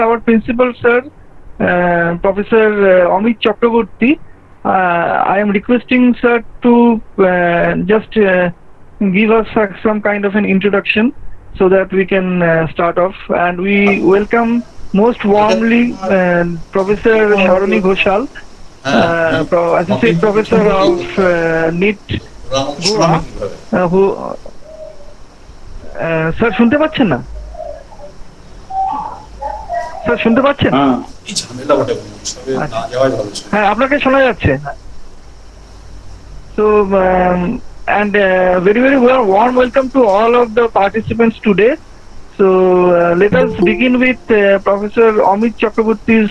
our principal sir, Professor Amit Chakraborty. I am requesting sir to just give us some kind of an introduction so that we can start off. And we welcome most warmly Professor Sharoni Ghoshal, Associate Professor of NIT Goa, who sir শুনতে পাচ্ছেন না? Sir শুনতে পাচ্ছেন? হ্যাঁ, আপনাকে শোনা যাচ্ছে। So and very warm welcome to all of the participants today. So let us begin with Professor Amit Chakraborty's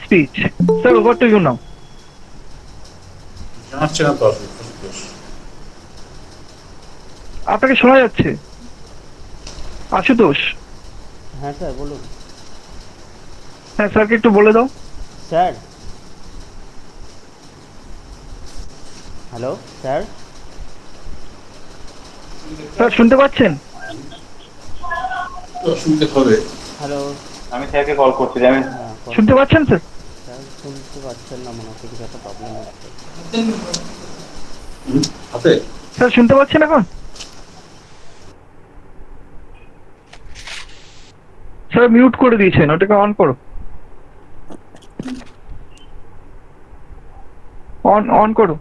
speech. Sir, over to you now. আপনাকে শোনা যাচ্ছে আশুতোষ? হ্যাঁ স্যার বলুন। হ্যাঁ স্যারকে একটু বলে দাও। স্যার হ্যালো স্যার, স্যার শুনতে পাচ্ছেন? শুনতে হবে। হ্যালো, আমি স্যারকে কল করছি। আমি শুনতে পাচ্ছেন স্যার? স্যার শুনতে পাচ্ছেন না, মনে হচ্ছে কিছু একটা প্রবলেম হচ্ছে। স্যার শুনতে পাচ্ছেন এখন? স্যার মিউট করে দিয়েছেন, ওটাকে অন করো। অন করো।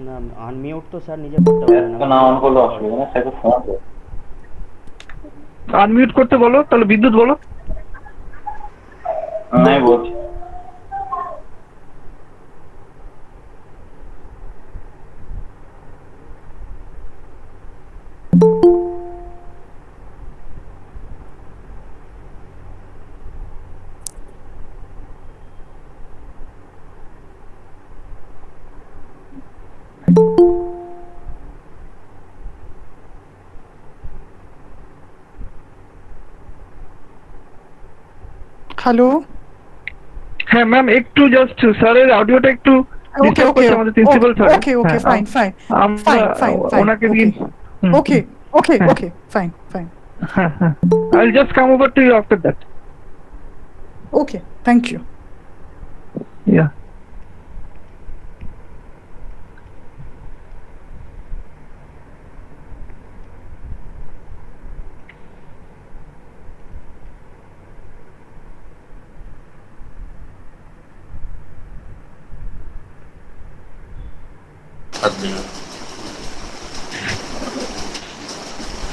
না, আনমিউট তো স্যার নিজে করতে পারেন না। না অন করলে অসুবিধা না, স্যারকে ফোন করো। আনমিউট করতে বলো, তাহলে বিদ্যুৎ বলো। আমি বলছি। হ্যালো, হ্যাঁ ম্যাম, একটু জাস্ট স্যারের অডিওটা একটু ডিস্টার্ব করছে আমাদের প্রিন্সিপাল স্যার। ওকে ফাইন ওনাকে দিয়ে okay fine I'll just come over to you after that. Okay, thank you. Yeah.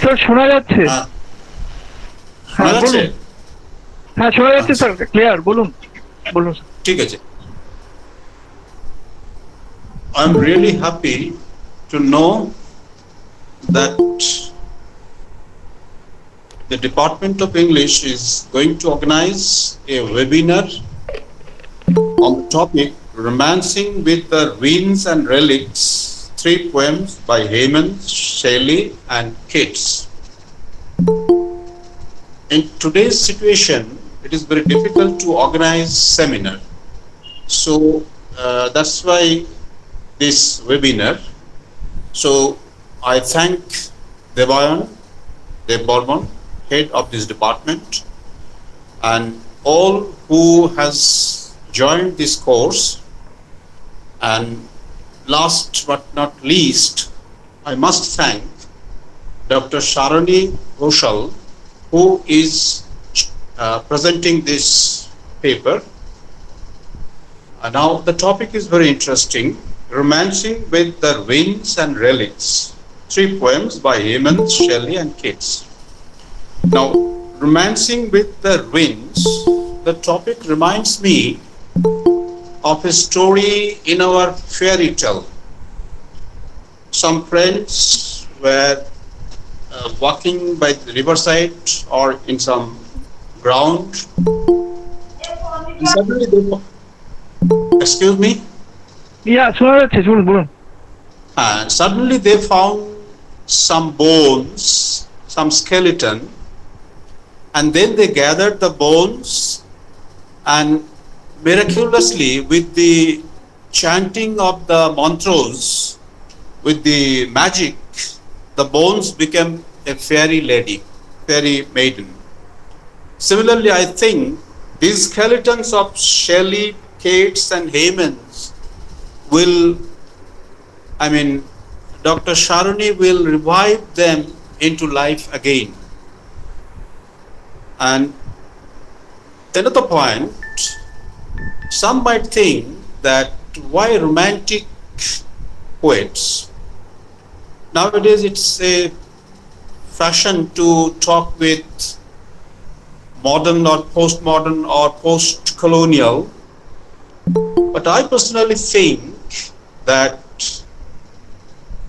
Sir শোনা যাচ্ছে? শোনা যাচ্ছে? হ্যাঁ শোনা যাচ্ছে স্যার, ক্লিয়ার। বলুন স্যার। ঠিক আছে। I'm really happy to know that the Department of English is going to organize a webinar on the topic Romancing with the Winds and Relics, 3 poems by Hemant, Shelley and Keats. In today's situation, it is very difficult to organize seminar. So that's why this webinar. So I thank Dev Bormon, head of this department, and all who has joined this course. And last but not least, I must thank Dr. Sharoni Ghoshal, who is presenting this paper. Now the topic is very interesting: Romancing with the Winds and Relics, 3 poems by Hemant, Shelley and Keats. Now, romancing with the winds, the topic reminds me of a story in our fairy tale. Some friends were walking by the riverside or in some ground, and suddenly they excuse me? Yeah, শোনা যাচ্ছে, বলুন। Suddenly they found some bones, some skeleton, and then they gathered the bones, and miraculously, with the chanting of the mantras, with the magic, the bones became a fairy lady, fairy maiden. Similarly, I think these skeletons of Shelley, Keats, and Hemans will, Dr. Sharoni will revive them into life again. And another point, some might think that why romantic poets? Nowadays, it's a fashion to talk with modern or postmodern or post-colonial. But I personally think that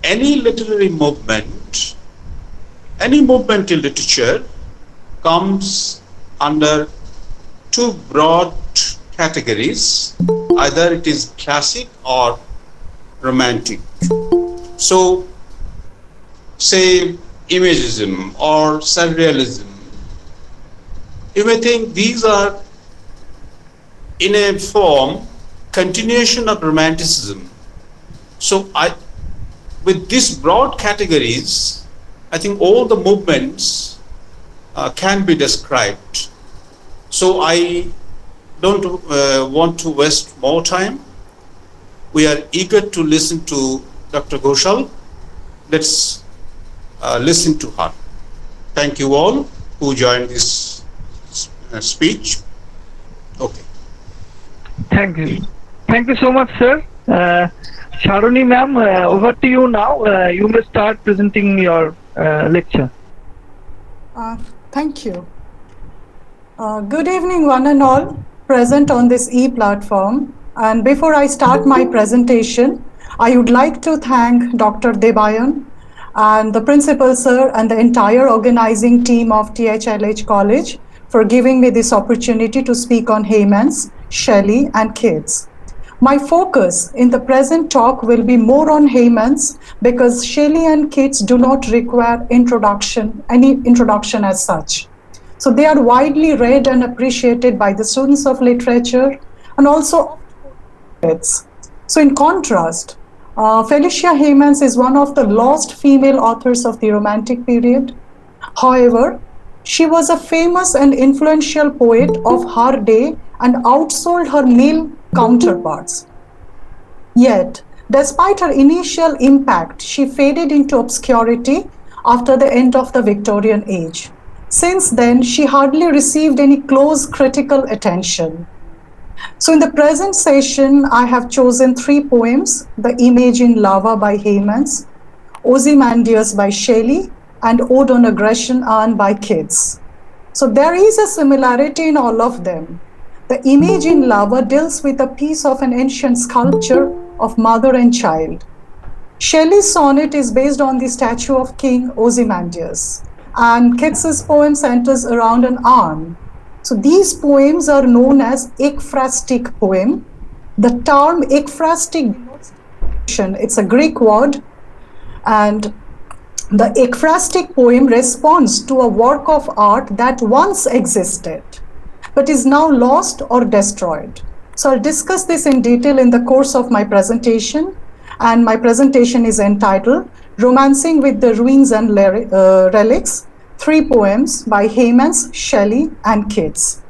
any literary movement, any movement in literature comes under two broad categories. Either it is classic or romantic. So, say imagism or surrealism, you may think these are in a form continuation of romanticism. So with these broad categories, I think all the movements can be described. So I don't want to waste more time. We are eager to listen to Dr. Ghoshal. Let's listen to her. Thank you all who joined this speech. Okay. Thank you. Thank you so much, sir. Sharoni ma'am, over to you now. You may start presenting your lecture. Thank you. Good evening, one and all present on this e-platform. And before I start my presentation, I would like to thank Dr. Debayan and the principal sir and the entire organizing team of THLH College for giving me this opportunity to speak on Hemans, Shelley, and Keats. My focus in the present talk will be more on Hemans because Shelley and Keats do not require any introduction as such. So they are widely read and appreciated by the students of literature and also poets. So in contrast, Felicia Hemans is one of the lost female authors of the Romantic period. However, she was a famous and influential poet of her day and outsold her male counterparts. Yet, despite her initial impact, she faded into obscurity after the end of the Victorian age. Since then, she hardly received any close critical attention. So in the present session, I have chosen 3 poems, The Image in Lava by Hemans, Ozymandias by Shelley, and Ode on Aggression Anne by Keats. So there is a similarity in all of them. The Image in Lava deals with a piece of an ancient sculpture of mother and child. Shelley's sonnet is based on the statue of King Ozymandias, and Keats's poem centers around an arm. So these poems are known as ekphrastic poem. The term ekphrastic denotes it's a Greek word, and the ekphrastic poem responds to a work of art that once existed, but is now lost or destroyed. So I'll discuss this in detail in the course of my presentation, and my presentation is entitled Romancing with the Ruins and Relics, 3 poems by Hemans, Shelley, and Keats.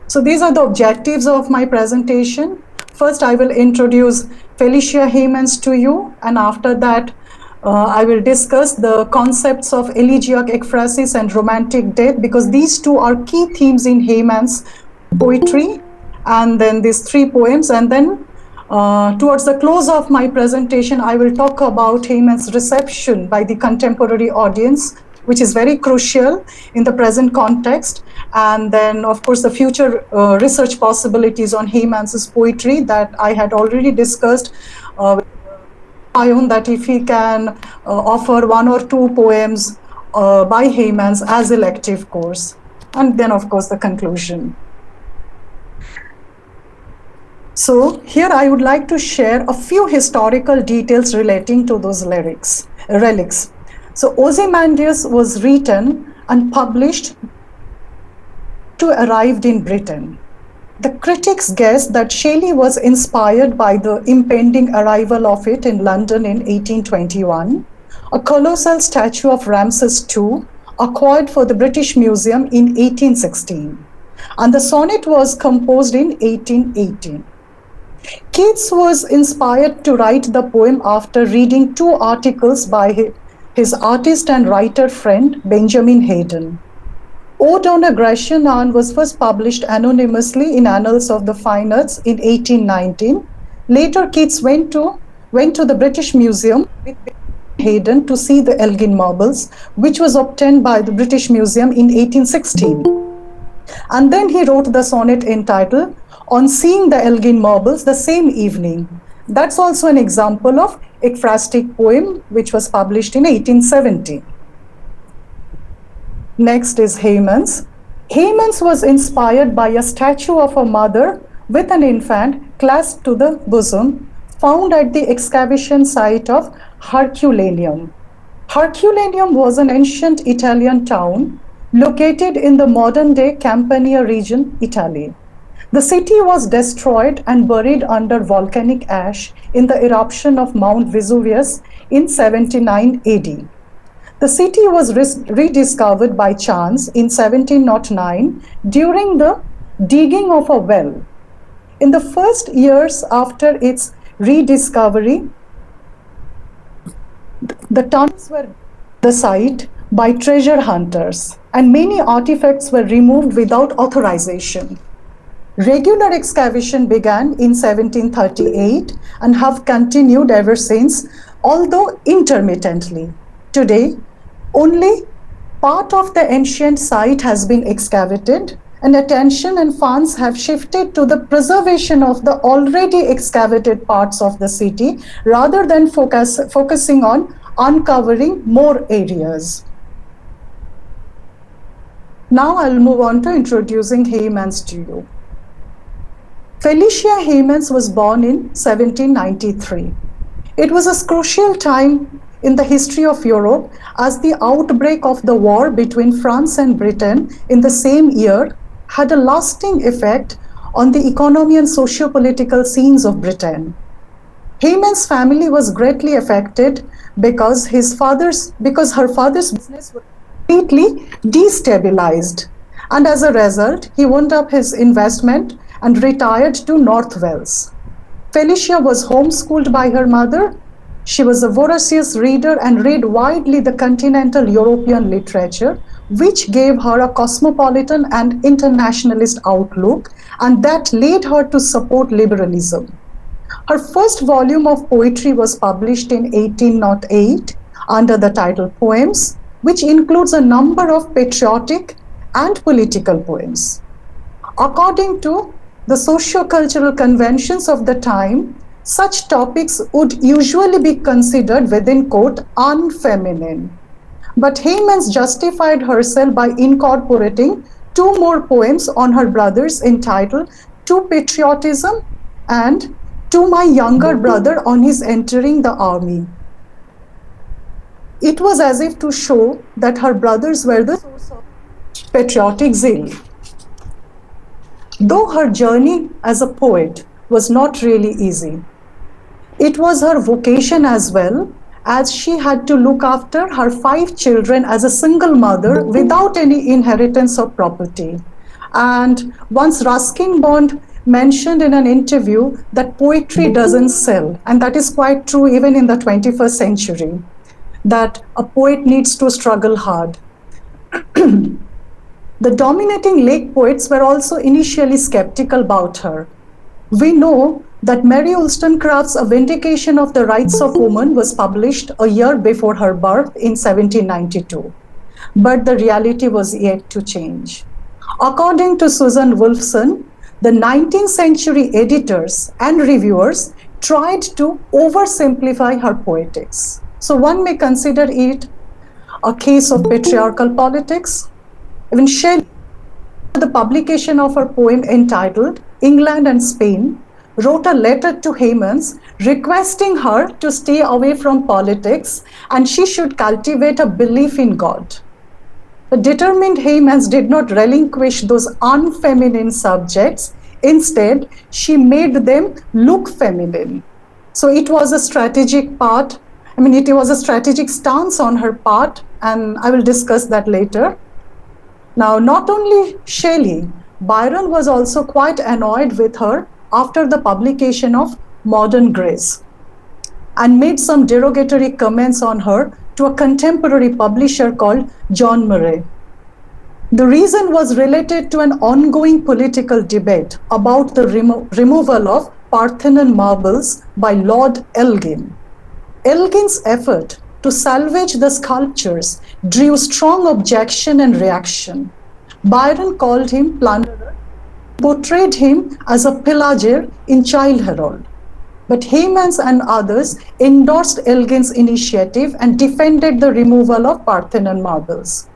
So these are the objectives of my presentation. First, I will introduce Felicia Hemans to you, and after that, I will discuss the concepts of elegiac ekphrasis and romantic death, because these 2 are key themes in Hemans' poetry, and then these 3 poems. And then towards the close of my presentation, I will talk about Hemans' reception by the contemporary audience, which is very crucial in the present context. And then, of course, the future research possibilities on Hemans' poetry that I had already discussed with Ion, that if he can offer 1 or 2 poems by Hemans as elective course. And then, of course, the conclusion. So here I would like to share a few historical details relating to those relics. So Ozymandias was written and published to arrived in Britain. The critics guessed that Shelley was inspired by the impending arrival of it in London in 1821. A colossal statue of Ramses II acquired for the British Museum in 1816, and the sonnet was composed in 1818. Keats was inspired to write the poem after reading two articles by his artist and writer friend Benjamin Haydon. Ode on a Grecian Urn was first published anonymously in Annals of the Fine Arts in 1819. Later, Keats went to the British Museum with Haydon to see the Elgin marbles, which was obtained by the British Museum in 1816. And then he wrote the sonnet entitled On Seeing the Elgin Marbles the Same Evening. That's also an example of ekphrastic poem which was published in 1870. Next is Heymans. Heymans was inspired by a statue of a mother with an infant clasped to the bosom, found at the excavation site of Herculaneum. Herculaneum was an ancient Italian town located in the modern-day Campania region, Italy. The city was destroyed and buried under volcanic ash in the eruption of Mount Vesuvius in 79 AD. The city was rediscovered by chance in 1709 during the digging of a well. In the first years after its rediscovery, the tunnels were the site by treasure hunters, and many artifacts were removed without authorization. Regular excavation began in 1738 and have continued ever since, although intermittently. Today, only part of the ancient site has been excavated, and attention and funds have shifted to the preservation of the already excavated parts of the city rather than focusing on uncovering more areas. Now I'll move on to introducing Heymans to you. Felicia Heymans was born in 1793. It was a crucial time in the history of Europe as the outbreak of the war between France and Britain in the same year had a lasting effect on the economy and socio-political scenes of Britain. Heymans' family was greatly affected because her father's business was completely destabilized, and as a result, he wound up his investment and retired to North Wales. Felicia was homeschooled by her mother. She was a voracious reader and read widely the continental European literature, which gave her a cosmopolitan and internationalist outlook, and that led her to support liberalism. Her first volume of poetry was published in 1808 under the title Poems, which includes a number of patriotic and political poems. According to the socio-cultural conventions of the time, such topics would usually be considered within, quote, unfeminine. But Heymans justified herself by incorporating two more poems on her brothers entitled To Patriotism and To My Younger Brother on His Entering the Army. It was as if to show that her brothers were the source of patriotic zeal. Though her journey as a poet was not really easy, it was her vocation as well, as she had to look after her 5 children as a single mother without any inheritance of property. And once Ruskin Bond mentioned in an interview that poetry doesn't sell, and that is quite true even in the 21st century, that a poet needs to struggle hard. The dominating Lake poets were also initially skeptical about her. We know that Mary Wollstonecraft's A Vindication of the Rights of Woman was published a year before her birth in 1792. But the reality was yet to change. According to Susan Wolfson, the 19th century editors and reviewers tried to oversimplify her poetics. So one may consider it a case of patriarchal politics. Even Shelley, the publication of her poem entitled England and Spain, wrote a letter to Heymans requesting her to stay away from politics and she should cultivate a belief in God. The determined Heymans did not relinquish those unfeminine subjects. Instead, she made them look feminine. So it was a strategic part. It was a strategic stance on her part and I will discuss that later. Now, not only Shelley, Byron was also quite annoyed with her after the publication of Modern Grace and made some derogatory comments on her to a contemporary publisher called John Murray. The reason was related to an ongoing political debate about the removal of Parthenon marbles by Lord Elgin. Elgin's effort to salvage the sculptures drew strong objection and reaction. Byron called him plunderer, portrayed him as a pillager in Childe Harold. But Heymans and others endorsed Elgin's initiative and defended the removal of Parthenon marbles.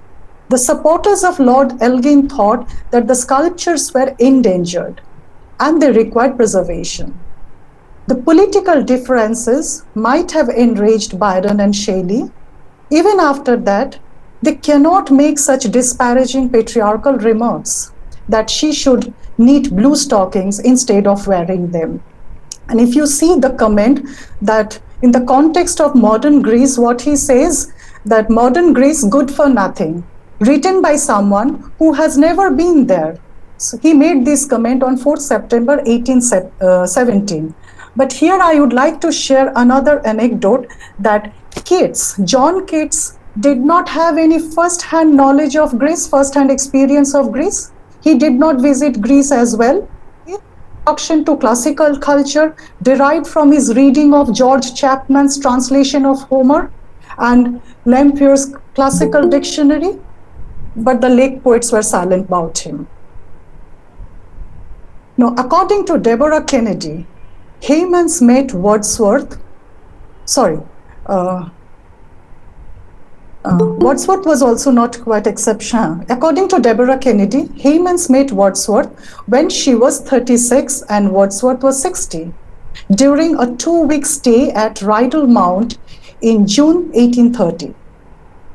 The supporters of Lord Elgin thought that the sculptures were endangered and they required preservation. The political differences might have enraged Byron and Shelley. Even after that, they cannot make such disparaging patriarchal remarks that she should knit blue stockings instead of wearing them. And if you see the comment that in the context of modern Greece, what he says, that modern Greece good for nothing, written by someone who has never been there. So he made this comment on 4th September 1817. But here I would like to share another anecdote that Keats, John Keats, did not have any first-hand knowledge of Greece, first-hand experience of Greece. He did not visit Greece as well. His introduction to classical culture derived from his reading of George Chapman's translation of Homer and Lampier's classical dictionary, but the lake poets were silent about him. Now, according to Deborah Kennedy, Heymans met Wordsworth. Wordsworth was also not quite exceptional. According to Deborah Kennedy, Heymans met Wordsworth when she was 36 and Wordsworth was 60 during a 2-week stay at Rydal Mount in June 1830.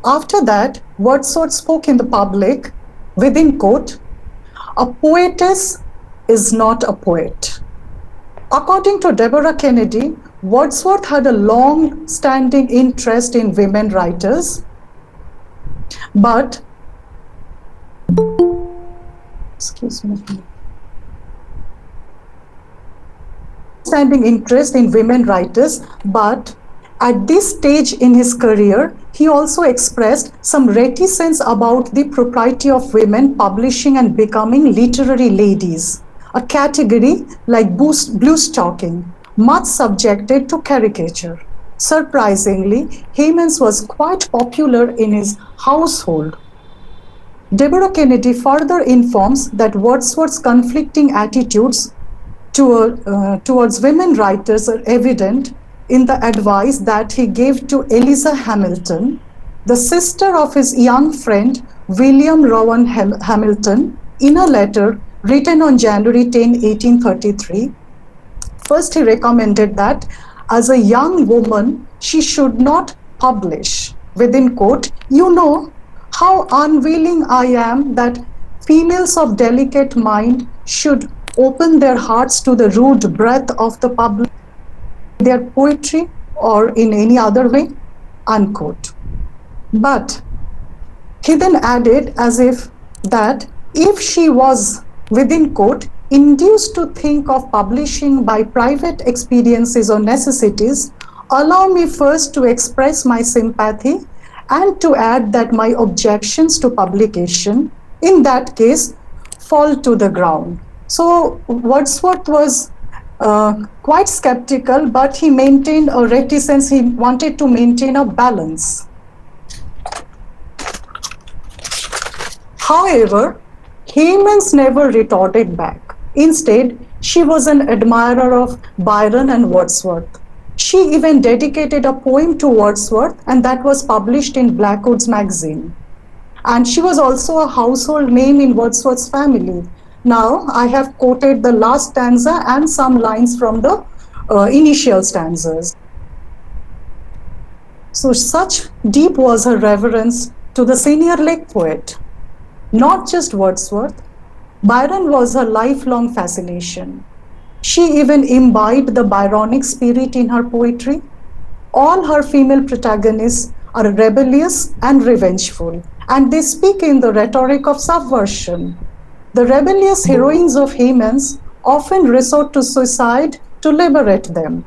After that, Wordsworth spoke in the public, within quote, "A poetess is not a poet." According to Deborah Kennedy, Wordsworth had a long-standing interest in women writers, but at this stage in his career, he also expressed some reticence about the propriety of women publishing and becoming literary ladies, a category like bluestocking, much subjected to caricature. Surprisingly, Heymans was quite popular in his household. Deborah Kennedy further informs that Wordsworth's conflicting attitudes towards women writers are evident in the advice that he gave to Eliza Hamilton, the sister of his young friend William Rowan Hamilton, in a letter written on January 10, 1833. First, he recommended that as a young woman, she should not publish, within quote, "You know how unwilling I am that females of delicate mind should open their hearts to the rude breath of the public, their poetry or in any other way," unquote. But he then added as if she was, within quote, induced to think of publishing by private experiences or necessities, allow me first to express my sympathy and to add that my objections to publication, in that case, fall to the ground. So Wordsworth was quite skeptical, but he maintained a reticence. He wanted to maintain a balance. However, Heymans never retorted back. Instead, she was an admirer of Byron and Wordsworth. She even dedicated a poem to Wordsworth, and that was published in Blackwood's magazine. And she was also a household name in Wordsworth's family. Now, I have quoted the last stanza and some lines from the initial stanzas. So such deep was her reverence to the senior lake poet. Not just Wordsworth, Byron was her lifelong fascination. She even imbibed the Byronic spirit in her poetry. All her female protagonists are rebellious and revengeful, and they speak in the rhetoric of subversion. The rebellious heroines of Hemans often resort to suicide to liberate them.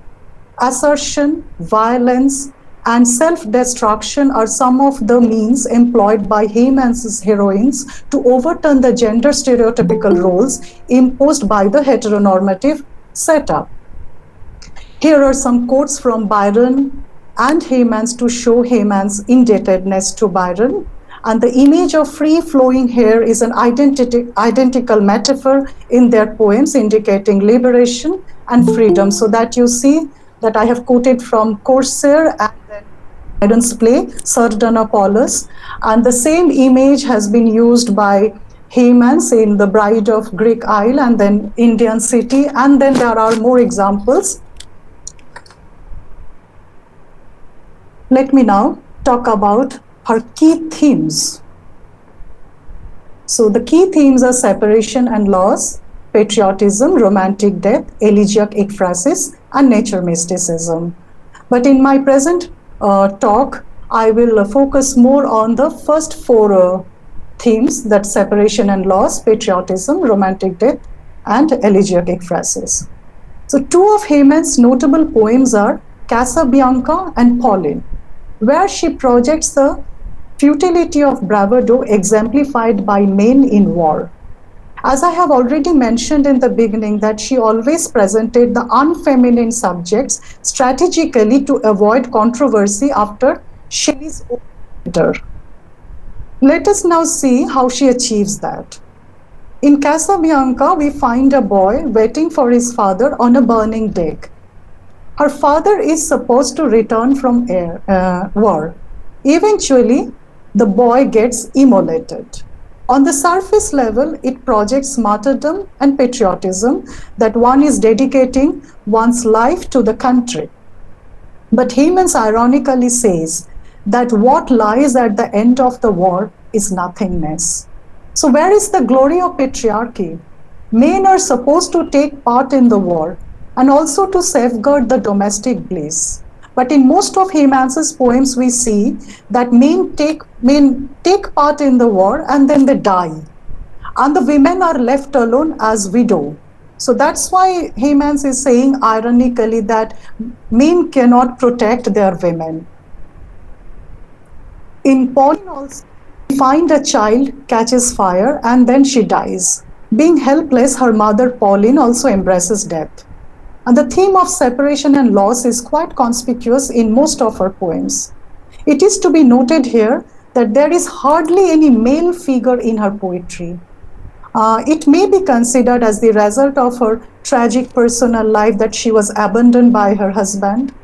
Assertion, violence, and self-destruction are some of the means employed by Hemans' heroines to overturn the gender stereotypical roles imposed by the heteronormative setup. Here are some quotes from Byron and Hemans to show Hemans' indebtedness to Byron. And the image of free-flowing hair is an identical metaphor in their poems indicating liberation and freedom. So that you see that I have quoted from Corsair and then Byron's play, Sardanapalus. And the same image has been used by Hemans in The Bride of Greek Isle and then Indian City. And then there are more examples. Let me now talk about her key themes. So the key themes are separation and loss, patriotism, romantic death, elegiac ekphrasis, and nature mysticism. But in my present talk, I will focus more on the first four themes, that separation and loss, patriotism, romantic death, and elegiac ekphrasis. So two of Hemans' notable poems are Casabianca and Pauline, where she projects the futility of bravado exemplified by men in war. As I have already mentioned in the beginning that she always presented the unfeminine subjects strategically to avoid controversy after Shelley's own letter. Let us now see how she achieves that. In Casabianca, we find a boy waiting for his father on a burning deck. Her father is supposed to return from war. Eventually, the boy gets immolated. On the surface level, it projects martyrdom and patriotism, that one is dedicating one's life to the country. But Hemans ironically says that what lies at the end of the war is nothingness. So where is the glory of patriarchy? Men are supposed to take part in the war and also to safeguard the domestic bliss. But in most of Hemans' poems, we see that men take part in the war and then they die. And the women are left alone as widow. So that's why Hemans is saying ironically that men cannot protect their women. In Pauline also, we find a child catches fire and then she dies. Being helpless, her mother Pauline also embraces death. And the theme of separation and loss is quite conspicuous in most of her poems. It is to be noted here that there is hardly any male figure in her poetry. It may be considered as the result of her tragic personal life that she was abandoned by her husband.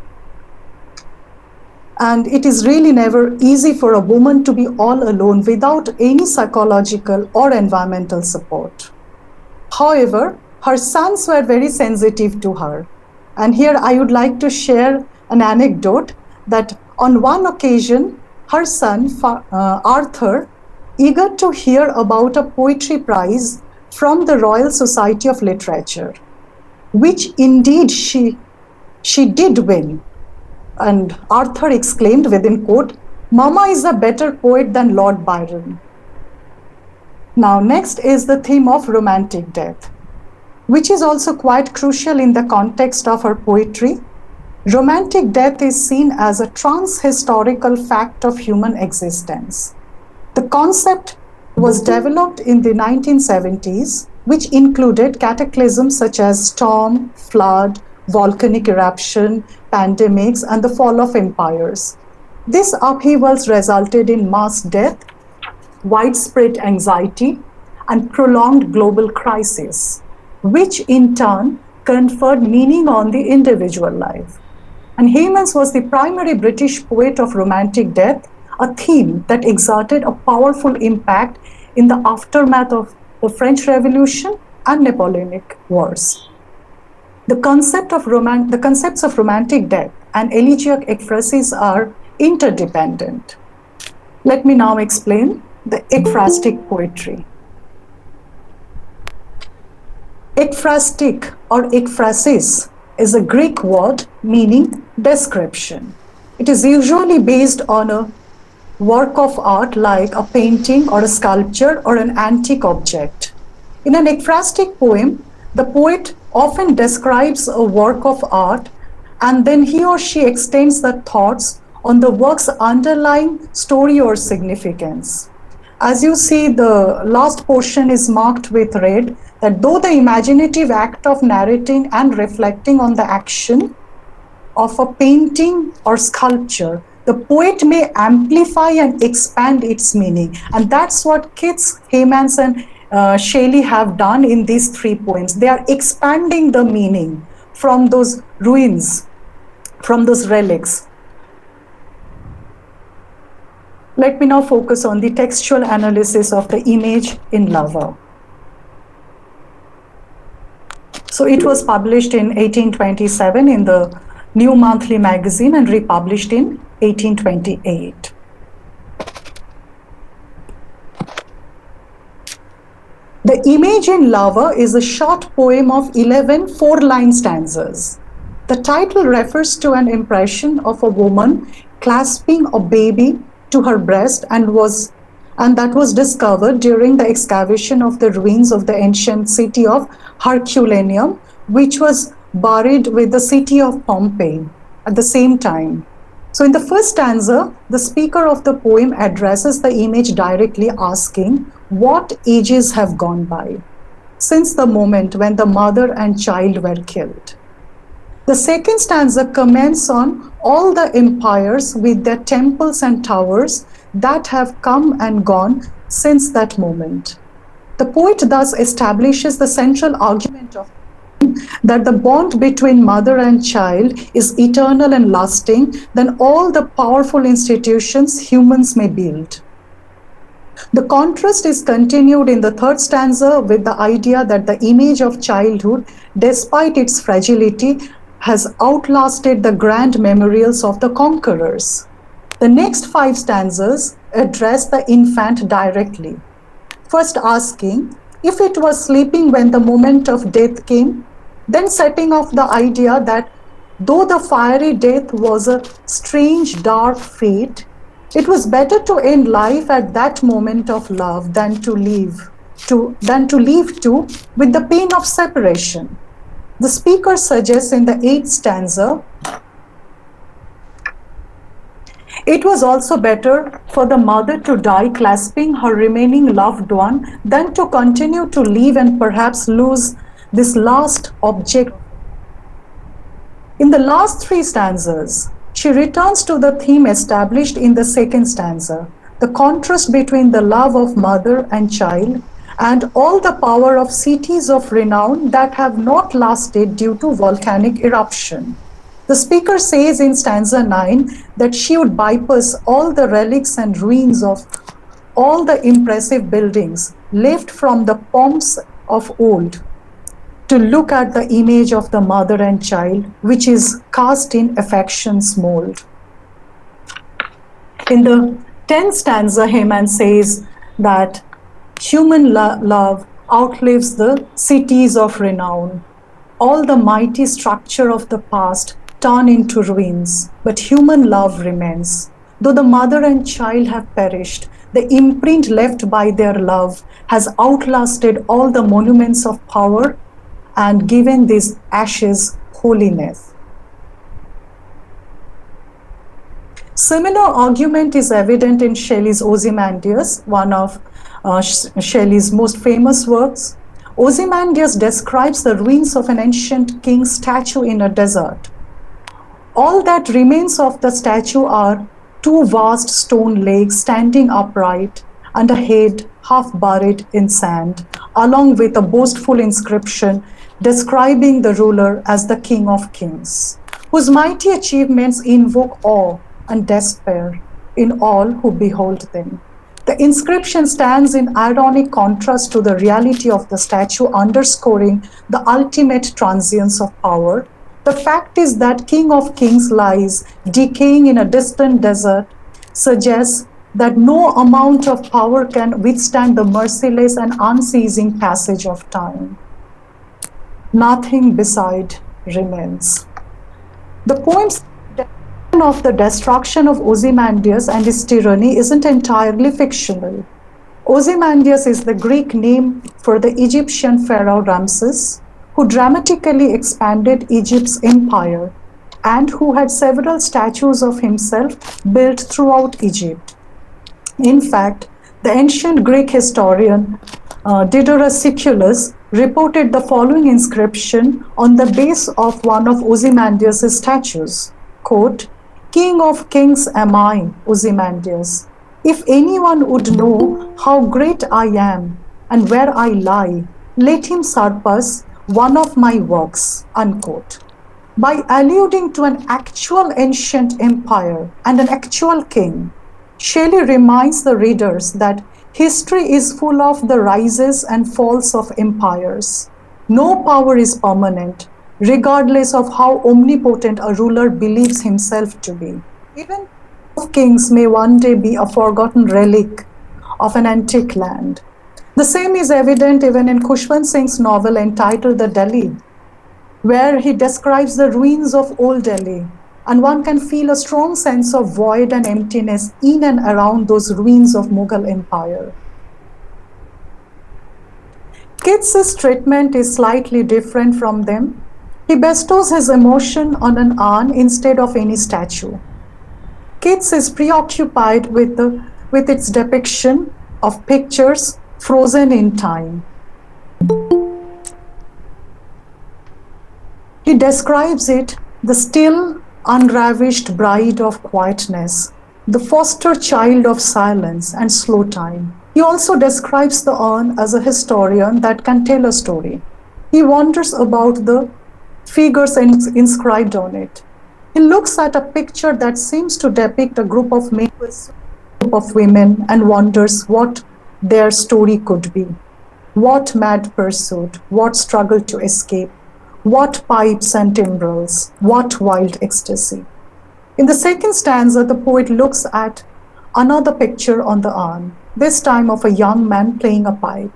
And it is really never easy for a woman to be all alone without any psychological or environmental support. However, her sons were very sensitive to her. And here I would like to share an anecdote that on one occasion, her son, Arthur, eager to hear about a poetry prize from the Royal Society of Literature, which indeed she did win. And Arthur exclaimed within quote, "Mama is a better poet than Lord Byron." Now next is the theme of romantic death, which is also quite crucial in the context of her poetry. Romantic death is seen as a trans-historical fact of human existence. The concept was developed in the 1970s, which included cataclysms such as storm, flood, volcanic eruption, pandemics, and the fall of empires. These upheavals resulted in mass death, widespread anxiety, and prolonged global crisis, which in turn conferred meaning on the individual life. And Hemans was the primary British poet of romantic death, a theme that exerted a powerful impact in the aftermath of the French Revolution and Napoleonic Wars. The concepts of romantic death and elegiac ekphrasis are interdependent. Let me now explain the ekphrastic poetry. Ekphrastic or ekphrasis is a Greek word meaning description. It is usually based on a work of art like a painting or a sculpture or an antique object. In an ekphrastic poem, the poet often describes a work of art and then he or she extends the thoughts on the work's underlying story or significance. As you see, the last portion is marked with red, that though the imaginative act of narrating and reflecting on the action of a painting or sculpture, the poet may amplify and expand its meaning. And that's what Keats, Hemans, and Shelley have done in these three poems. They are expanding the meaning from those ruins, from those relics. Let me now focus on the textual analysis of the image in Lover. So it was published in 1827 in the New Monthly Magazine and republished in 1828. The Image in Lover is a short poem of 11 four-line stanzas. The title refers to an impression of a woman clasping a baby to her breast and that was discovered during the excavation of the ruins of the ancient city of Herculaneum, which was buried with the city of Pompeii at the same time. So in the first stanza, the speaker of the poem addresses the image directly, asking, what ages have gone by since the moment when the mother and child were killed? The second stanza comments on all the empires with their temples and towers that have come and gone since that moment. The poet thus establishes the central argument of that the bond between mother and child is eternal and lasting than all the powerful institutions humans may build. The contrast is continued in the third stanza with the idea that the image of childhood, despite its fragility, has outlasted the grand memorials of the conquerors. The next 5 stanzas address the infant directly, first asking if it was sleeping when the moment of death came, then setting off the idea that though the fiery death was a strange dark fate, it was better to end life at that moment of love than to leave with the pain of separation. The speaker suggests in the 8th stanza, it was also better for the mother to die clasping her remaining loved one than to continue to live and perhaps lose this last object. In the last 3 stanzas, she returns to the theme established in the 2nd stanza, the contrast between the love of mother and child and all the power of cities of renown that have not lasted due to volcanic eruption. The speaker says in stanza 9 that she would bypass all the relics and ruins of all the impressive buildings left from the pomps of old to look at the image of the mother and child, which is cast in affection's mold. In the 10th stanza, Hemans says that human love outlives the cities of renown. All the mighty structure of the past turn into ruins, but human love remains. Though the mother and child have perished, the imprint left by their love has outlasted all the monuments of power and given these ashes holiness. Similar argument is evident in Shelley's Ozymandias, one of Shelley's most famous works. Ozymandias describes the ruins of an ancient king's statue in a desert. All that remains of the statue are 2 vast stone legs standing upright and a head half buried in sand, along with a boastful inscription describing the ruler as the King of Kings, whose mighty achievements invoke awe and despair in all who behold them. The inscription stands in ironic contrast to the reality of the statue, underscoring the ultimate transience of power. The fact is that King of Kings lies decaying in a distant desert, suggests that no amount of power can withstand the merciless and unceasing passage of time. Nothing beside remains. The poem's of the destruction of Ozymandias and his tyranny isn't entirely fictional. Ozymandias is the Greek name for the Egyptian pharaoh Ramses, who dramatically expanded Egypt's empire and who had several statues of himself built throughout Egypt. In fact, the ancient Greek historian Diodorus Siculus reported the following inscription on the base of one of Ozymandias' statues, quote, "King of kings am I, Ozymandias. If anyone would know how great I am and where I lie, let him surpass one of my works," unquote. By alluding to an actual ancient empire and an actual king, Shelley reminds the readers that history is full of the rises and falls of empires. No power is permanent, regardless of how omnipotent a ruler believes himself to be. Even kings may one day be a forgotten relic of an antique land. The same is evident even in Khushwant Singh's novel entitled The Delhi, where he describes the ruins of Old Delhi, and one can feel a strong sense of void and emptiness in and around those ruins of Mughal empire. Keats's treatment is slightly different from them. He bestows his emotion on an urn instead of any statue. Keats is preoccupied with its depiction of pictures frozen in time. He describes it the still, unravished bride of quietness, the foster child of silence and slow time. He also describes the urn as a historian that can tell a story. He wonders about the figures inscribed on it. He looks at a picture that seems to depict a group of men, of women, and wonders what their story could be. What mad pursuit, what struggle to escape, what pipes and timbrels, what wild ecstasy. In the second stanza, the poet looks at another picture on the urn, this time of a young man playing a pipe,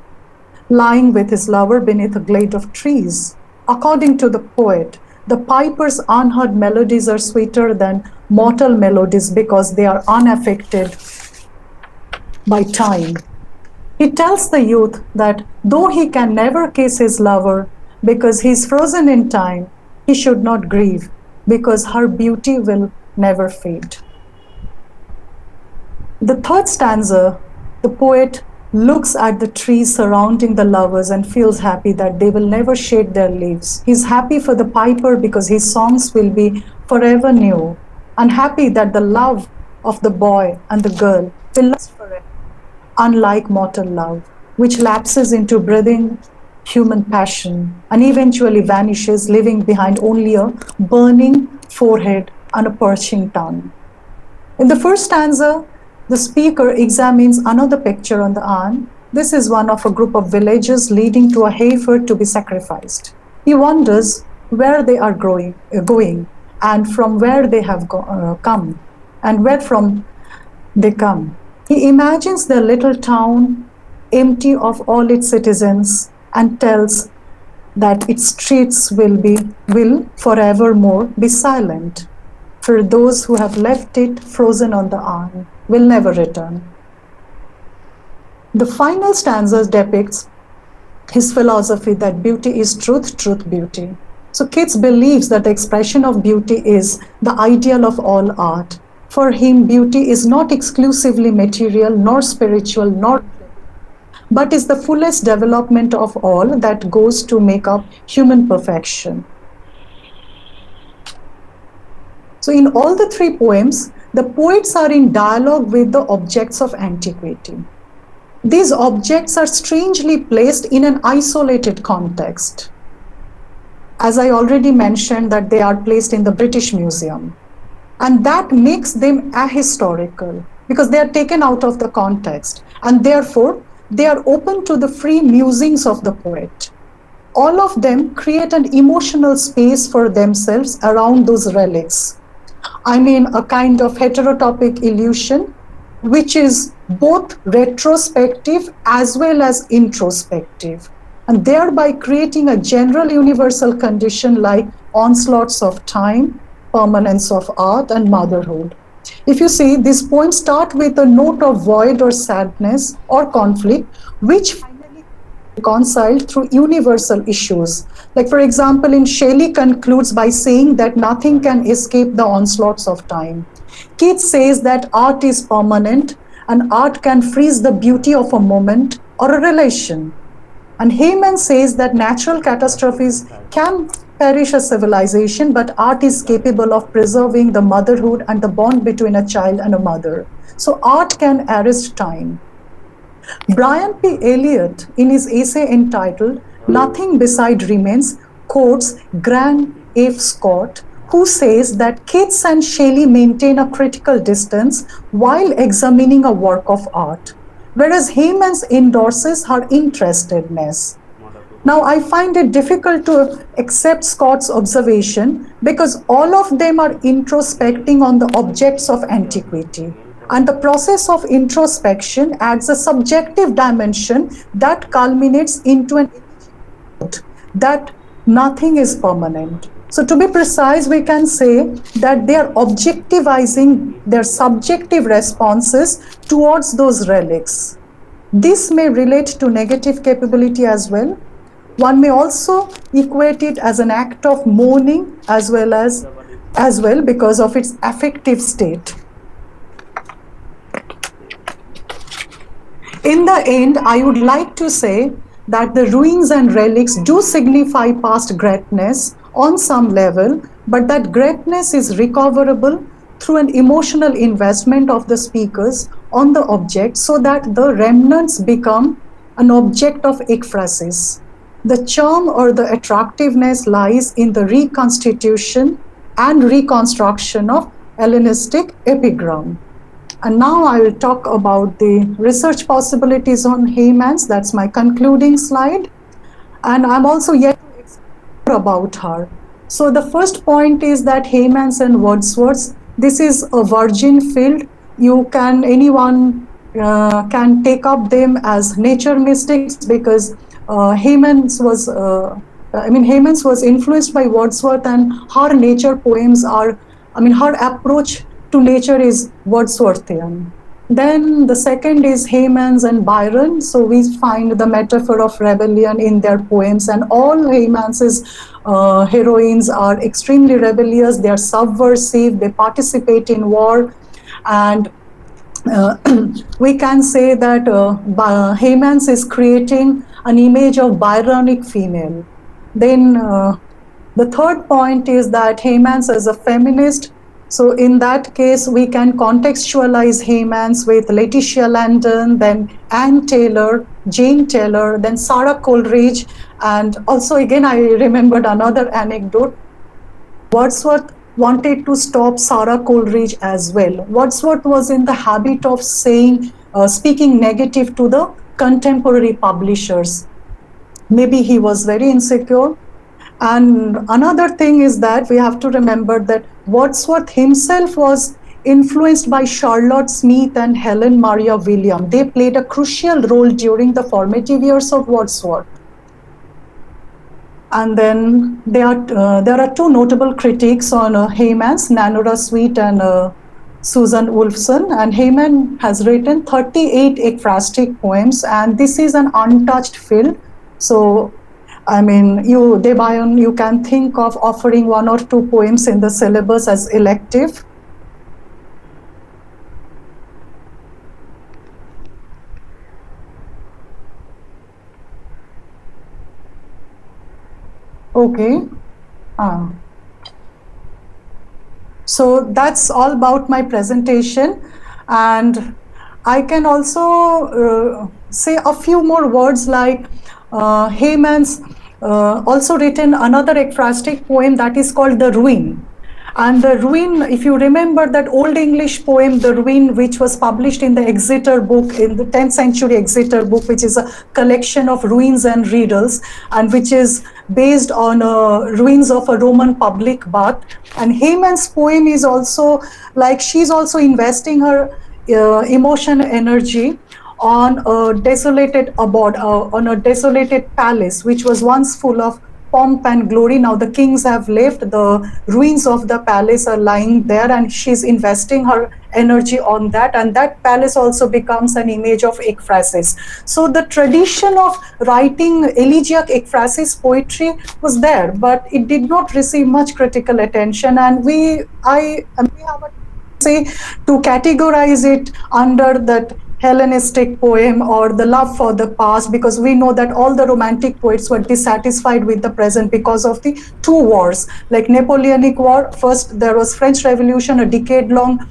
lying with his lover beneath a glade of trees. According to the poet, the piper's unheard melodies are sweeter than mortal melodies because they are unaffected by time. He tells the youth that though he can never kiss his lover because he is frozen in time, he should not grieve because her beauty will never fade. The third stanza, the poet looks at the trees surrounding the lovers and feels happy that they will never shed their leaves. He's happy for the piper because his songs will be forever new, and happy that the love of the boy and the girl will last forever, unlike mortal love, which lapses into breathing human passion and eventually vanishes, leaving behind only a burning forehead and a perching tongue. In the first stanza, the speaker examines another picture on the urn. This is one of a group of villagers leading to a heifer to be sacrificed. He wonders where they are going and from where they have come and where from they come. He imagines their little town empty of all its citizens and tells that its streets will forevermore be silent, for those who have left it frozen on the urn will never return. The final stanza depicts his philosophy that beauty is truth, truth, beauty. So Keats believes that the expression of beauty is the ideal of all art. For him, beauty is not exclusively material, nor spiritual, but is the fullest development of all that goes to make up human perfection. So in all the three poems, the poets are in dialogue with the objects of antiquity. These objects are strangely placed in an isolated context. As I already mentioned, that they are placed in the British Museum. And that makes them ahistorical because they are taken out of the context, and therefore they are open to the free musings of the poet. All of them create an emotional space for themselves around those relics. I mean, a kind of heterotopic illusion, which is both retrospective as well as introspective, and thereby creating a general universal condition like onslaughts of time, permanence of art and motherhood. If you see, these poems start with a note of void or sadness or conflict, which finally reconciled through universal issues. Like, for example, in Shelley concludes by saying that nothing can escape the onslaughts of time. Keats says that art is permanent and art can freeze the beauty of a moment or a relation. And Heyman says that natural catastrophes can perish a civilization, but art is capable of preserving the motherhood and the bond between a child and a mother. So art can arrest time. Brian P. Elliott, in his essay entitled Nothing Beside Remains, quotes Grant F. Scott, who says that Keats and Shelley maintain a critical distance while examining a work of art, whereas Heyman endorses her interestedness. Now, I find it difficult to accept Scott's observation because all of them are introspecting on the objects of antiquity. And the process of introspection adds a subjective dimension that culminates into an that nothing is permanent. So to be precise, we can say that they are objectivizing their subjective responses towards those relics. This may relate to negative capability as well. One may also equate it as an act of mourning as well because of its affective state. In the end, I would like to say that the ruins and relics do signify past greatness on some level, but that greatness is recoverable through an emotional investment of the speakers on the object so that the remnants become an object of ekphrasis. The charm or the attractiveness lies in the reconstitution and reconstruction of Hellenistic epigram. And now I will talk about the research possibilities on Heyman. That's my concluding slide. And I'm also yet to explore about her. So the first point is that Heyman and Wordsworth, this is a virgin field. Anyone can take up them as nature mystics because Heyman's was influenced by Wordsworth, and her nature poems are, her approach to nature is Wordsworthian. Then the second is Heyman's and Byron. So we find the metaphor of rebellion in their poems, and all Heyman's heroines are extremely rebellious, they are subversive, they participate in war, and we can say that Heyman's is creating an image of Byronic female. Then the third point is that Heyman's is a feminist. So in that case, we can contextualize Heyman's with Letitia Landon, then Anne Taylor, Jane Taylor, then Sarah Coleridge, and also again I remembered another anecdote. Wordsworth wanted to stop Sarah Coleridge as well. Wordsworth was in the habit of speaking negative to the contemporary publishers. Maybe he was very insecure. And another thing is that we have to remember that Wordsworth himself was influenced by Charlotte Smith and Helen Maria Williams. They played a crucial role during the formative years of Wordsworth. And then there are two notable critics on Heyman's, Nanora Sweet and Susan Wolfson. And Heyman has written 38 ekphrastic poems, and this is an untouched field. So Debayan, you can think of offering one or two poems in the syllabus as elective. Okay. So that's all about my presentation. And I can also say a few more words like Heyman's also written another ekphrastic poem that is called The Ruin. And The Ruin, if you remember that Old English poem, The Ruin, which was published in the Exeter book, in the 10th century Exeter book, which is a collection of ruins and riddles, and which is based on ruins of a Roman public bath. And Heyman's poem is also like, she's also investing her emotion energy on a desolated abode, on a desolated palace, which was once full of pomp and glory. Now the kings have left, the ruins of the palace are lying there, and she's investing her energy on that, and that palace also becomes an image of ekphrasis. So the tradition of writing elegiac ekphrasis poetry was there, but it did not receive much critical attention, and we have a say to categorize it under that Hellenistic poem or the love for the past, because we know that all the romantic poets were dissatisfied with the present because of the two wars, like Napoleonic War. First there was French Revolution, a decade-long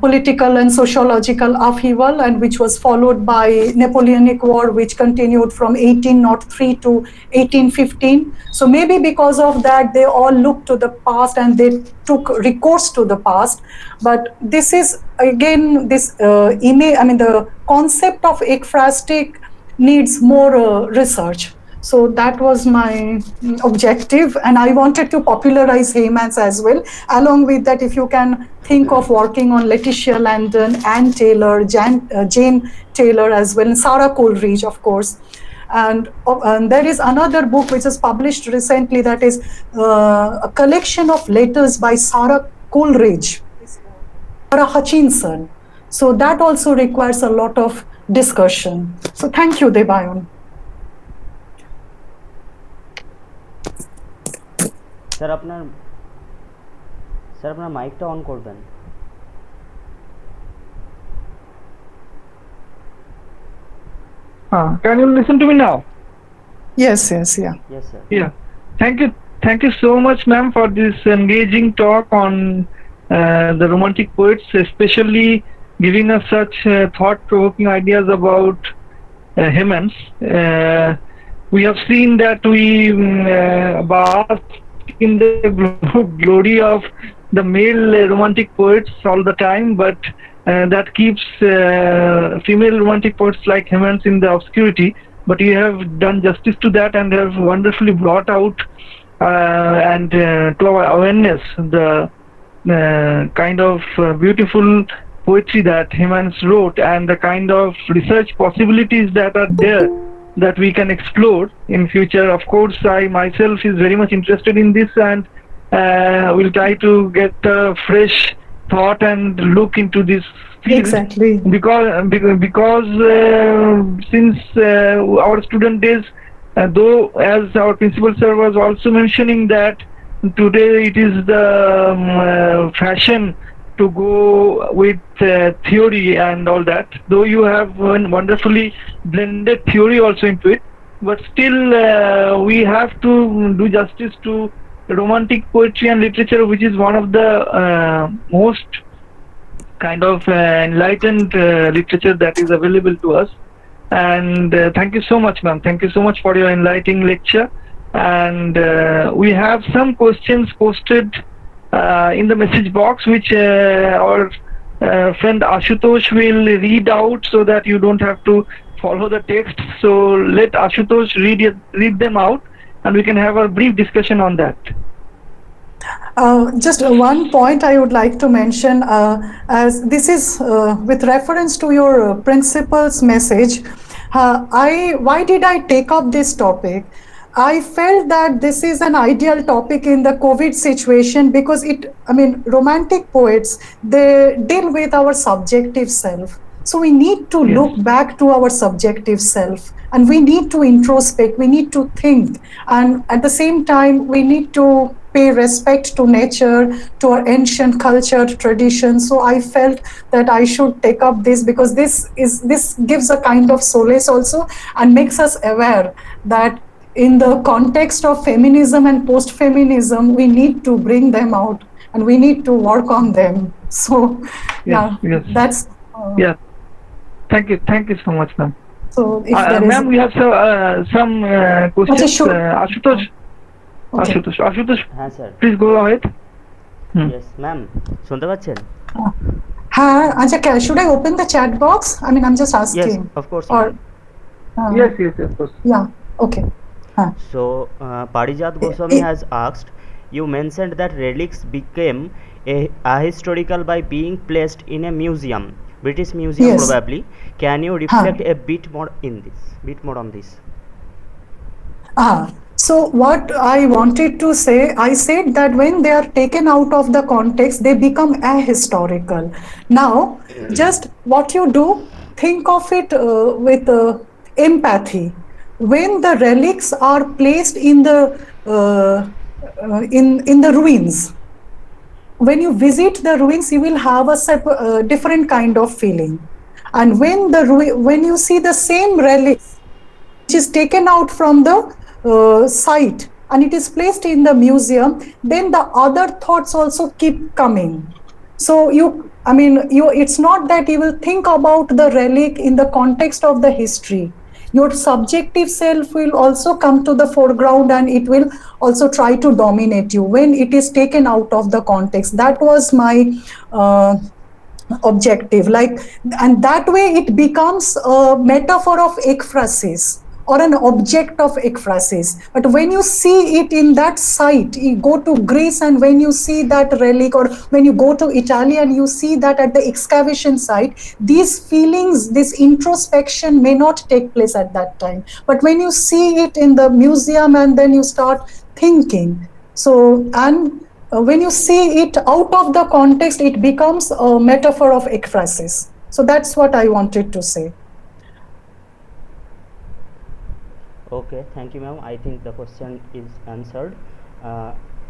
political and sociological upheaval, and which was followed by Napoleonic War, which continued from 1803 to 1815. So maybe because of that, they all looked to the past and they took recourse to the past. But this is again this image. I mean, the concept of ekphrastic needs more research. So that was my objective, and I wanted to popularize Hemans as well. Along with that, if you can think of working on Letitia Landon, Anne Taylor, Jane Taylor as well, and Sarah Coleridge, of course. And there is another book which is published recently, that is a collection of letters by Sarah Coleridge, Sarah Hutchinson. So that also requires a lot of discussion. So thank you, Debayan. Sir আপনার মাইকটা on করবেন। Can you listen to me now? Yes, yeah. Yes, sir. Yeah. Thank you so much, ma'am, for this engaging talk on the romantic poets, especially giving us such thought-provoking ideas about Hemans. We have seen that we bask in the glory of the male romantic poets all the time, but that keeps female romantic poets like Hemans in the obscurity. But you have done justice to that and have wonderfully brought out and to our awareness the kind of beautiful poetry that Hemans wrote, and the kind of research possibilities that are there that we can explore in future. Of course, I myself is very much interested in this, and will try to get a fresh thought and look into this field. Exactly. Because since our student days, though as our principal sir was also mentioning that today it is the fashion to go with theory and all that, though you have wonderfully blended theory also into it, but still we have to do justice to romantic poetry and literature, which is one of the most kind of enlightened literature that is available to us. And thank you so much, ma'am. Thank you so much for your enlightening lecture. And we have some questions posted in the message box, which our friend Ashutosh will read out so that you don't have to follow the text. So let Ashutosh read them out, and we can have a brief discussion on that. Just one point I would like to mention, as this is with reference to your principal's message. Why did I take up this topic? I felt that this is an ideal topic in the COVID situation, because romantic poets, they deal with our subjective self. So we need to look back to our subjective self, and we need to introspect, we need to think, and at the same time we need to pay respect to nature, to our ancient culture, tradition. So I felt that I should take up this, because this gives a kind of solace also, and makes us aware that in the context of feminism and post-feminism, we need to bring them out and we need to work on them. So that's Thank you so much, ma'am. So if there is, ma'am, we have some questions. Okay, sure. Ashutosh, হ্যাঁ sir. please go ahead. Yes, ma'am শুনতে পাচ্ছেন? should I open the chat box? I'm just asking. Yes, of course. Or Yes, of course. yeah, okay. So Parijat Goswami has asked, you mentioned that relics became ahistorical by being placed in a museum, British museum. Yes. Probably. Can you reflect a bit more on this? So what I wanted to say, I said that when they are taken out of the context, they become ahistorical. Now, just what you do, think of it with empathy. When the relics are placed in the in the ruins, when you visit the ruins, you will have a different kind of feeling. And when you see the same relics which is taken out from the site and it is placed in the museum, then the other thoughts also keep coming. So it's not that you will think about the relic in the context of the history. Your subjective self will also come to the foreground and it will also try to dominate you when it is taken out of the context. That was my objective, and that way it becomes a metaphor of ekphrasis or an object of ekphrasis. But when you see it in that site, you go to Greece and when you see that relic, or when you go to Italy and you see that at the excavation site, these feelings, this introspection may not take place at that time. But when you see it in the museum and then you start thinking, when you see it out of the context, it becomes a metaphor of ekphrasis. So that's what I wanted to say. Okay, thank you, ma'am. I think the question is answered.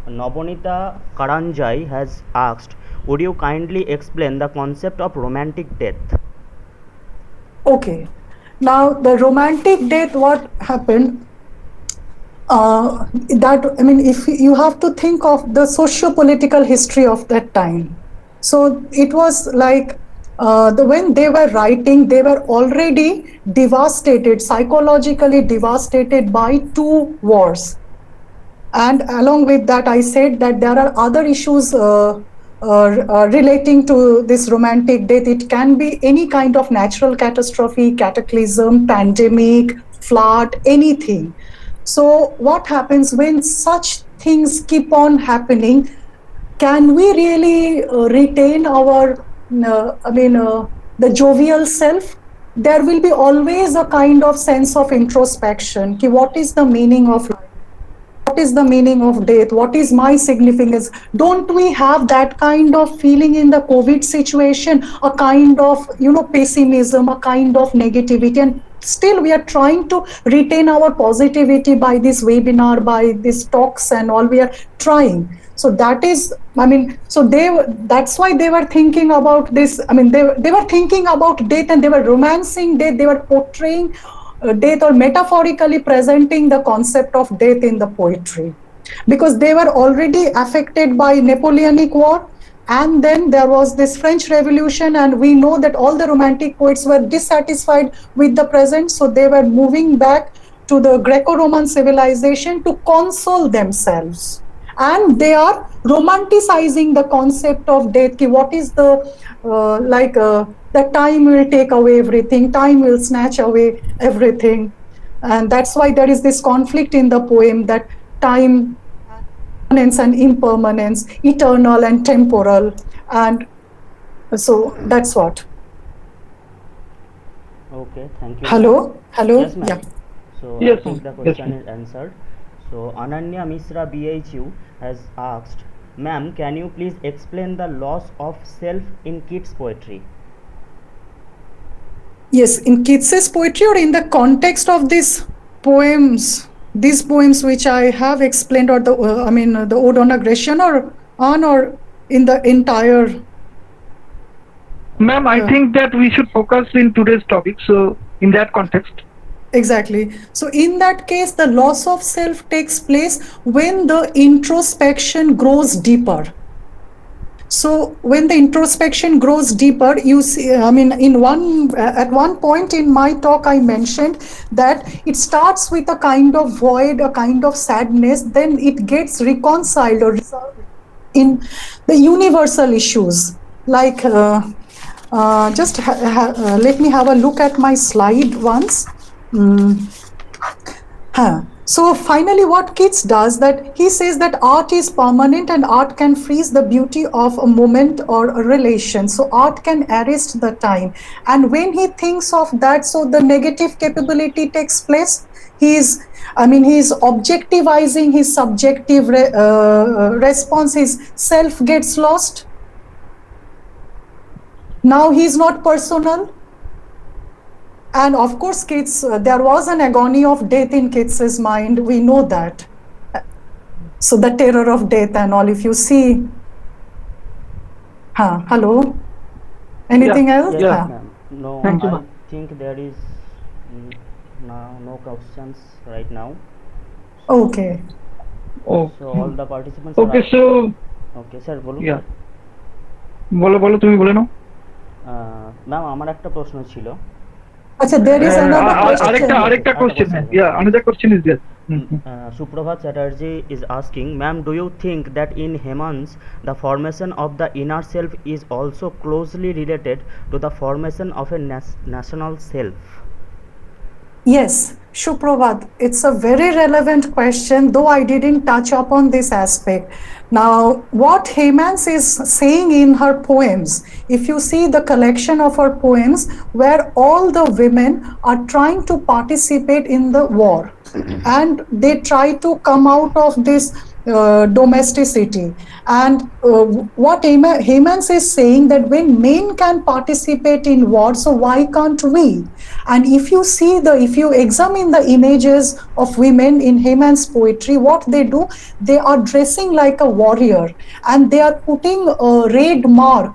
Nobonita Karanjai has asked, would you kindly explain the concept of romantic death? Okay. Now, the romantic death, what happened? If you have to think of the socio-political history of that time. So it was like when they were writing, they were already devastated, psychologically devastated by 2 wars. And along with that, I said that there are other issues relating to this romantic death. It can be any kind of natural catastrophe, cataclysm, pandemic, flood, anything. So what happens when such things keep on happening? Can we really retain our, the jovial self? There will be always a kind of sense of introspection. What is the meaning of life? What is the meaning of death? What is my significance? Don't we have that kind of feeling in the COVID situation? A kind of, pessimism, a kind of negativity, and still we are trying to retain our positivity by this webinar, by these talks and all. We are trying. So that is, that's why they were thinking about this. They were thinking about death and they were romancing death. They were portraying death or metaphorically presenting the concept of death in the poetry, because they were already affected by Napoleonic War. And then there was this French Revolution, and we know that all the romantic poets were dissatisfied with the present, so they were moving back to the Greco-Roman civilization to console themselves. And they are romanticizing the concept of death. What is that time will take away everything, time will snatch away everything. And that's why there is this conflict in the poem, that time, permanence and impermanence, eternal and temporal. And so that's what. Okay, thank you. Hello? Yes, ma'am. Yeah. So Yes, I think the ma'am. question Yes, is answered. So Ananya Misra BHU has asked, ma'am, can you please explain the loss of self in Keats' poetry? Yes, in Keats's poetry, or in the context of these poems which I have explained, or the Ode on Aggression, or in the entire. Ma'am, I think that we should focus in today's topic. So in that context. Exactly. So in that case, the loss of self takes place when the introspection grows deeper. So when the introspection grows deeper, you see, at one point in my talk, I mentioned that it starts with a kind of void, a kind of sadness, then it gets reconciled or resolved in the universal issues. Like, let me have a look at my slide once. So finally, what Keats does, that he says that art is permanent and art can freeze the beauty of a moment or a relation. So art can arrest the time. And when he thinks of that, so the negative capability takes place. he's objectivizing his subjective response. His self gets lost. Now he's not personal. And of course, Keats, there was an agony of death in Keats's mind. We know that. So the terror of death and all, if you see. Hello? Anything else? Yes, Yeah. ma'am. No, Thank you, I ma'am. think there is no questions right now. Okay. Oh, So all the participants okay, are so okay, sir বলুন। yeah, বলো তুমি বলে নাও। Ma'am আমার একটা প্রশ্ন ছিল। Achha, there is another question. আরেকটা question, yeah, another question is there. Suprabhat Chatterjee is asking, ma'am, do you think that in Hemans the formation of the inner self is also closely related to the formation of a national self? Yes, Suprabhat, it's a very relevant question, though I didn't touch upon this aspect. Now, what Hemans is saying in her poems, if you see the collection of her poems, where all the women are trying to participate in the war, and they try to come out of this domesticity. And what Hemans is saying, that when men can participate in war, so why can't we? And if you examine the images of women in Hemans poetry, what they do, they are dressing like a warrior, and they are putting a red mark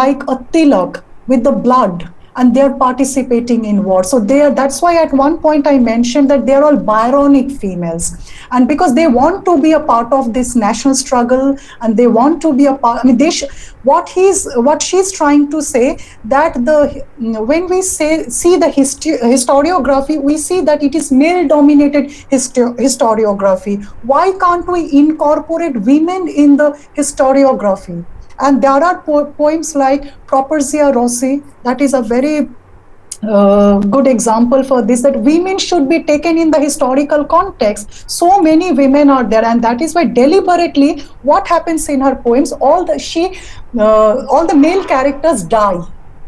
like a tilak with the blood, and they are participating in war. So that's why at one point I mentioned that they are all Byronic females, and because they want to be a part of this national struggle, and they want to be a part. I mean, what she's trying to say, that when we see the historiography, we see that it is male dominated historiography. Why can't we incorporate women in the historiography? And there are poems like Properzia Rossi, that is a very good example for this, that women should be taken in the historical context. So many women are there, and that is why deliberately what happens in her poems, all the male characters die.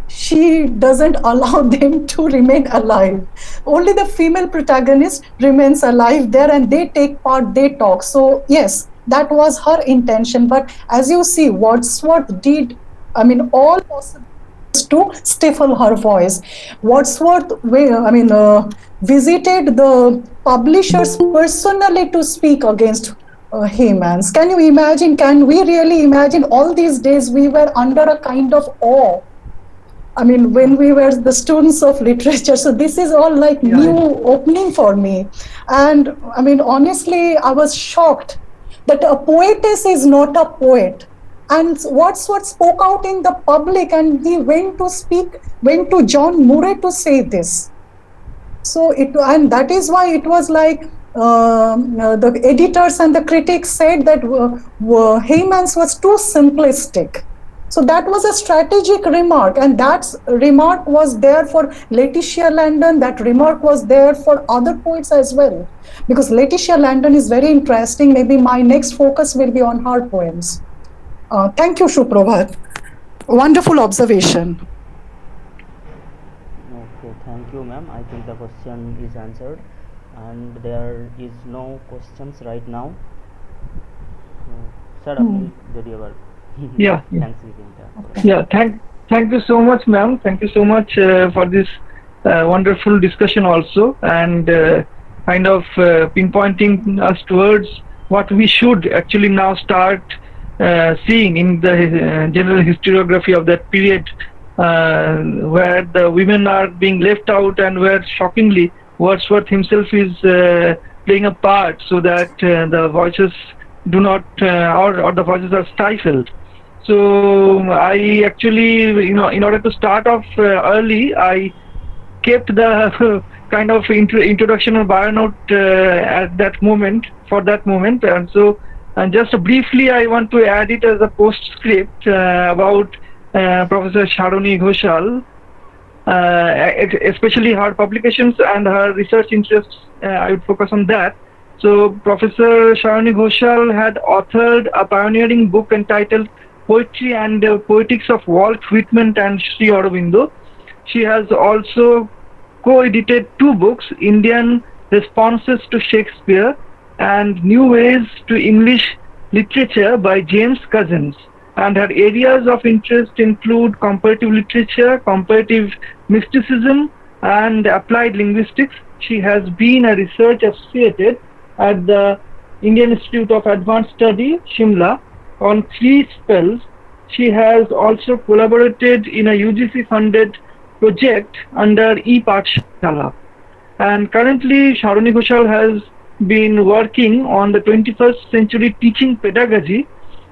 She doesn't allow them to remain alive. Only the female protagonist remains alive there, and they take part, they talk. So yes, that was her intention. But as you see, Wordsworth did, all possible to stifle her voice. Wordsworth, visited the publishers personally to speak against Hemans. Can you imagine? Can we really imagine? All these days we were under a kind of awe. When we were the students of literature. So this is all like new opening for me. And honestly, I was shocked that a poetess is not a poet. And Wordsworth spoke out in the public, and he went to John Murray to say this. So and that is why it was like the editors and the critics said that Hemans was too simplistic. So that was a strategic remark, and that remark was there for Letitia Landon, that remark was there for other poets as well. Because Letitia Landon is very interesting. Maybe my next focus will be on her poems. Thank you, Suprabhat. Wonderful observation. Okay, thank you, ma'am. I think the question is answered, and there is no questions right now. Sir, আপনি যদি এবার Yeah. Thanks, Yeah, thank you so much, ma'am. Thank you so much for this wonderful discussion also, and kind of pinpointing us towards what we should actually now start seeing in the general historiography of that period, where the women are being left out, and where shockingly Wordsworth himself is playing a part, so that the voices do not or the voices are stifled. So I actually, in order to start off early, I kept the kind of introduction or bio note at that moment, for that moment. And so just briefly, I want to add it as a postscript about Professor Sharoni Ghoshal, especially her publications and her research interests. I would focus on that. So Professor Sharoni Ghoshal had authored a pioneering book entitled Poetry and Poetics of Walt Whitman and Sri Aurobindo. She has also co-edited 2 books, Indian Responses to Shakespeare and New Ways to English Literature by James Cousins. And her areas of interest include comparative literature, comparative mysticism, and applied linguistics. She has been a research associate at the Indian Institute of Advanced Study, Shimla, on 3 spells. She has also collaborated in a UGC-funded project under ePathshala. And currently, Sharoni Ghoshal has been working on the 21st century teaching pedagogy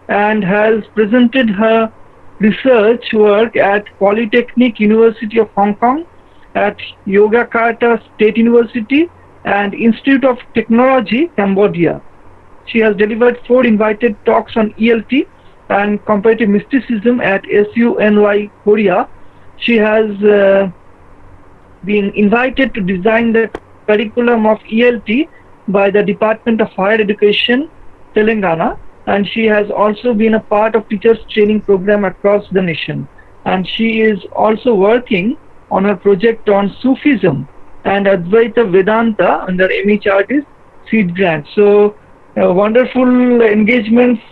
and has presented her research work at Polytechnic University of Hong Kong, at Yogyakarta State University, and Institute of Technology, Cambodia. She has delivered 4 invited talks on ELT and comparative mysticism at SUNY Korea. She has been invited to design the curriculum of ELT by the Department of Higher Education, Telangana, and she has also been a part of teachers training program across the nation. And she is also working on her project on Sufism and Advaita Vedanta under MHRD's seed grant. So wonderful engagements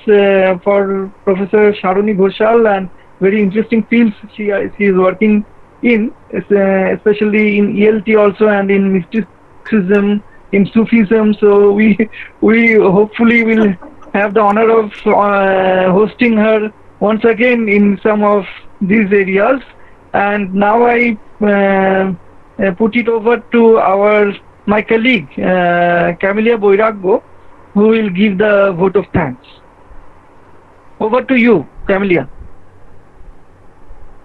for Professor Sharoni Ghoshal, and very interesting fields she is working in, especially in ELT also, and in mysticism, in Sufism. So we hopefully will have the honor of hosting her once again in some of these areas. And now I put it over to my colleague Camelia Boiraggo, who will give the vote of thanks. Over to you, Camelia.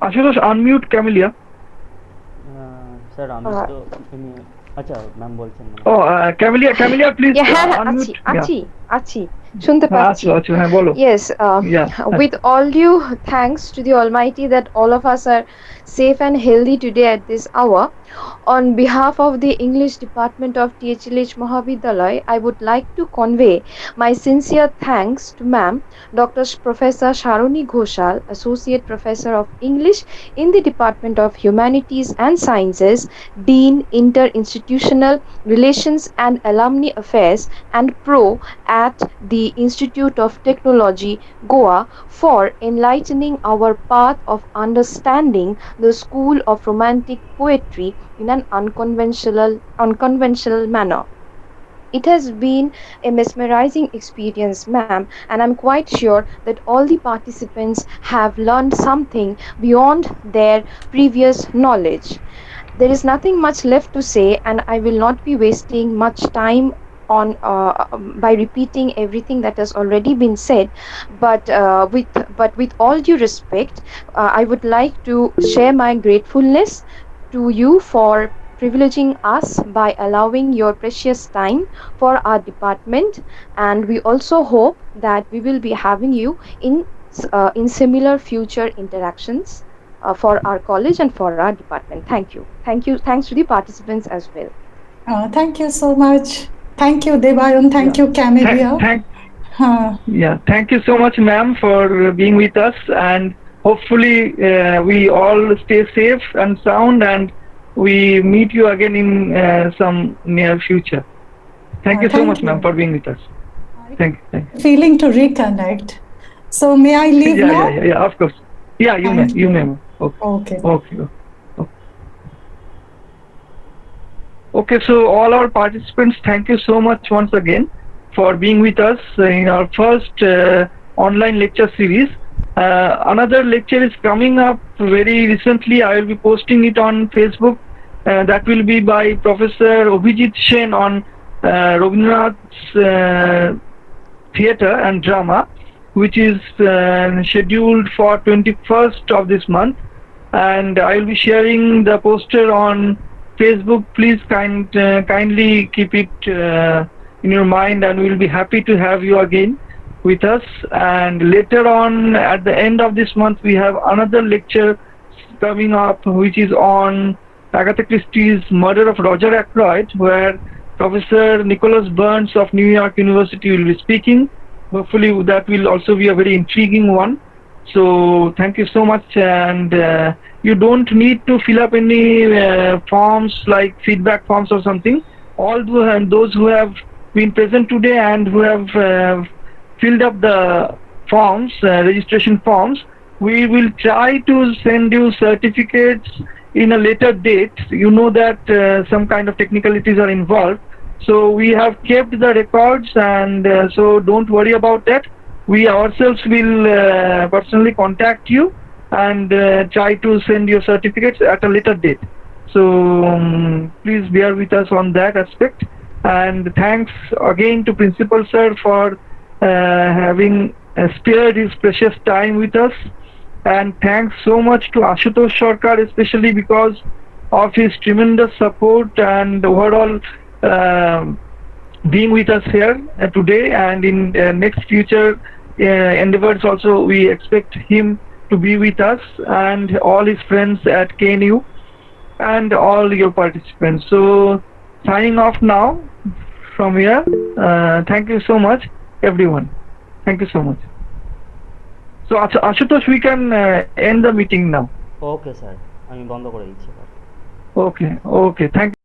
Ashutosh, unmute Camelia. Sir আমি তো আচ্ছা ma'am বলছেন Camelia, please unmute. আছি শুনতে পাচ্ছি। হ্যাঁ বলো। Yes, with all due thanks to the Almighty that all of us are safe and healthy today at this hour, on behalf of the English Department of THLH Mahavidyalaya, I would like to convey my sincere thanks to Ma'am Dr. Professor Sharoni Ghoshal, Associate Professor of English in the Department of Humanities and Sciences, Dean Inter-Institutional Relations and Alumni Affairs, and Pro at the Institute of Technology, Goa, for enlightening our path of understanding the School of Romantic Poetry in an unconventional manner. It has been a mesmerizing experience, ma'am, and I'm quite sure that all the participants have learned something beyond their previous knowledge. There is nothing much left to say, and I will not be wasting much time on by repeating everything that has already been said, but with all due respect, I would like to share my gratefulness to you for privileging us by allowing your precious time for our department, and we also hope that we will be having you in similar future interactions for our college and for our department. Thank you. Thanks to the participants as well. Thank you so much. Thank you, Debayan. Thank you, Camelia. Thank you so much, ma'am, for being with us, and hopefully we all stay safe and sound, and we meet you again in some near future. Thank you so much, ma'am, for being with us. Thank you. Feeling to reconnect. So may I leave now? Yeah, of course. Yeah, you may. Okay. Okay, so all our participants, thank you so much once again for being with us in our first online lecture series. Another lecture is coming up very recently. I will be posting it on Facebook. That will be by Professor Abhijit Sen on Rabindranath's theatre and drama, which is scheduled for 21st of this month, and I will be sharing the poster on Facebook. Please kindly keep it in your mind, and we will be happy to have you again with us. And later on, at the end of this month, we have another lecture coming up, which is on Agatha Christie's Murder of Roger Ackroyd, where Professor Nicholas Burns of New York University will be speaking. Hopefully that will also be a very intriguing one. So thank you so much, and You don't need to fill up any forms like feedback forms or something. All those who have been present today and who have filled up the forms, registration forms, we will try to send you certificates in a later date. You know that some kind of technicalities are involved. So we have kept the records, and so don't worry about that. We ourselves will personally contact you and try to send your certificates at a later date. So please bear with us on that aspect. And thanks again to Principal Sir for having spared his precious time with us. And thanks so much to Ashutosh Sarkar, especially because of his tremendous support and overall being with us here today, and in next future endeavors also we expect him to be with us, and all his friends at KNU and all your participants. So signing off now from here. Thank you so much everyone. Thank you so much. So Ashutosh, we can end the meeting now. Okay sir, আমি বন্ধ করে দিচ্ছি। Okay, thank you.